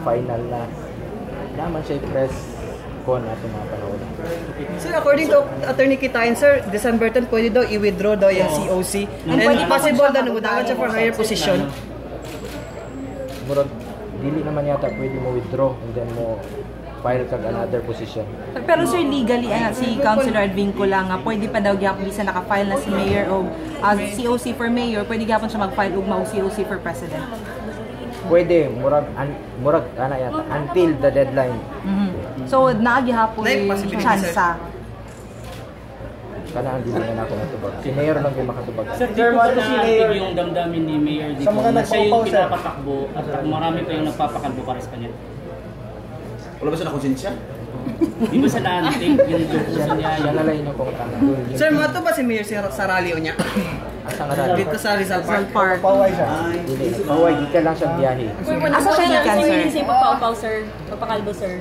Final na. Naman siya i-press ko na itong mga panahon. Sir, according to Attorney Kitain, sir, December 10 pwede daw i-withdraw daw yung COC. And possible daw nagudawat siya for higher position. Murag, dili naman yata pwede mo withdraw and then mo file kag another position. Pero sir, legally, si Councilor Advincula nga, pwede pa daw gyapon bisa naka-file na si Mayor o COC for Mayor, pwede gyapon siya mag-file ug mao COC for President. Pwede, murag ana yata until the deadline. So naagihapon chance sa kana hindi na ako matubag. Si Mayor lang yung makatubag. Sir, dito si Mayor yung damdamin ni Mayor dito. Na siya yung pinapatakbo at marami pa yung nagpapakalbo para sa kanya. Wala ba siya na konsensya? Di ba sa naanting yung dukusan niya? Yan na lang yung kung Sir, mato ba si Mayor sa rally o niya? asa nga rally? Dito sa Rizal Park. Paway siya. Dili. Paway, di ka lang siya biyahe. asa siya gikan, sir? Sir, papakalbo, sir. Papakalbo, sir.